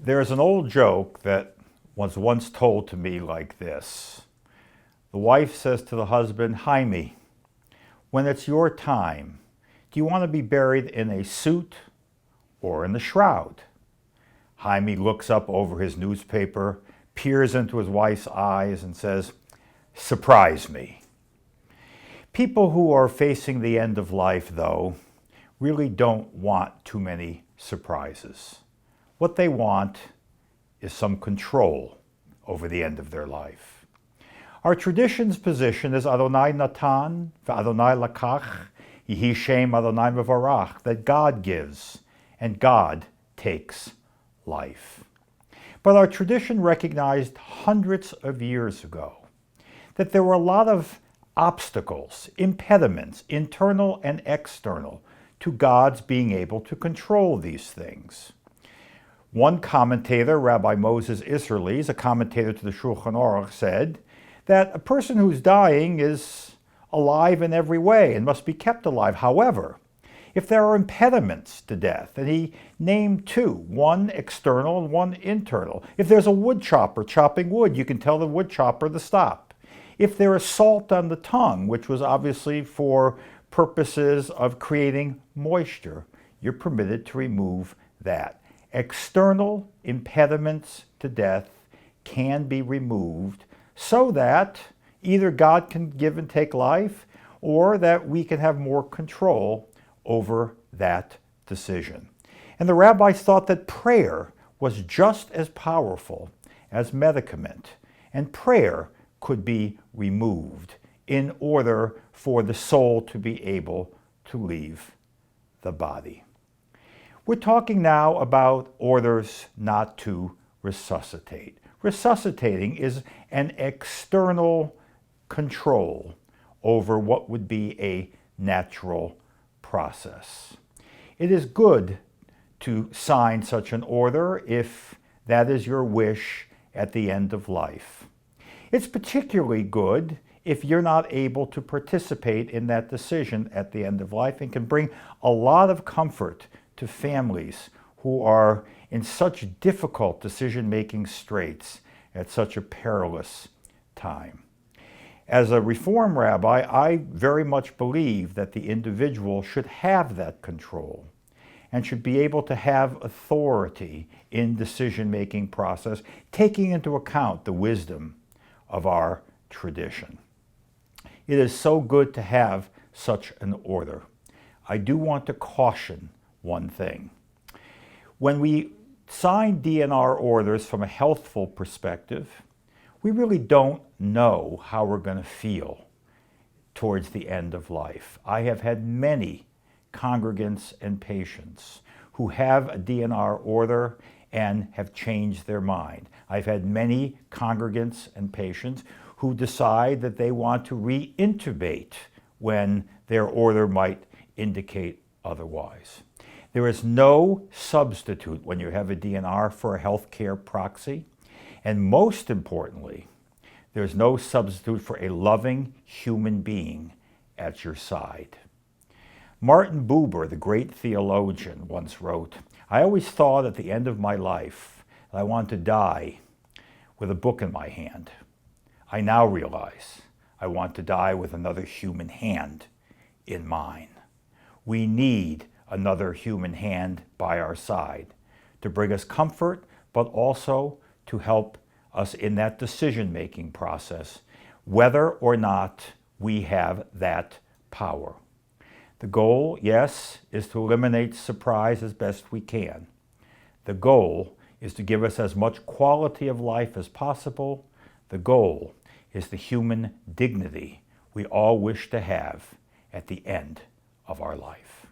There's an old joke that was once told to me like this. The wife says to the husband, "Jaime, when it's your time, do you want to be buried in a suit or in the shroud?" Jaime looks up over his newspaper, peers into his wife's eyes, and says, "Surprise me." People who are facing the end of life, though, really don't want too many surprises. What they want is some control over the end of their life. Our tradition's position is Adonai Natan, Adonai Lakach, Yehi Shem Adonai Mevarach, that God gives and God takes life. But our tradition recognized hundreds of years ago that there were a lot of obstacles, impediments, internal and external, to God's being able to control these things. One commentator, Rabbi Moses Isserles, a commentator to the Shulchan Aruch, said that a person who's dying is alive in every way and must be kept alive. However, if there are impediments to death, and he named two, one external and one internal. If there's a wood chopper chopping wood, you can tell the wood chopper to stop. If there is salt on the tongue, which was obviously for purposes of creating moisture, you're permitted to remove that. External impediments to death can be removed so that either God can give and take life or that we can have more control over that decision. And the rabbis thought that prayer was just as powerful as medicament, and prayer could be removed in order for the soul to be able to leave the body. We're talking now about orders not to resuscitate. Resuscitating is an external control over what would be a natural process. It is good to sign such an order if that is your wish at the end of life. It's particularly good if you're not able to participate in that decision at the end of life, and can bring a lot of comfort to families who are in such difficult decision-making straits at such a perilous time. As a Reform rabbi, I very much believe that the individual should have that control and should be able to have authority in decision-making process, taking into account the wisdom of our tradition. It is so good to have such an order. I do want to caution one thing. When we sign DNR orders from a healthful perspective, we really don't know how we're going to feel towards the end of life. I have had many congregants and patients who have a DNR order and have changed their mind. I've had many congregants and patients who decide that they want to re-intubate when their order might indicate otherwise. There is no substitute when you have a DNR for a healthcare proxy. And most importantly, there's no substitute for a loving human being at your side. Martin Buber, the great theologian, once wrote, "I always thought at the end of my life that I wanted to die with a book in my hand. I now realize I want to die with another human hand in mine." We need another human hand by our side to bring us comfort, but also to help us in that decision-making process, whether or not we have that power. The goal, yes, is to eliminate surprise as best we can. The goal is to give us as much quality of life as possible. The goal is the human dignity we all wish to have at the end of our life.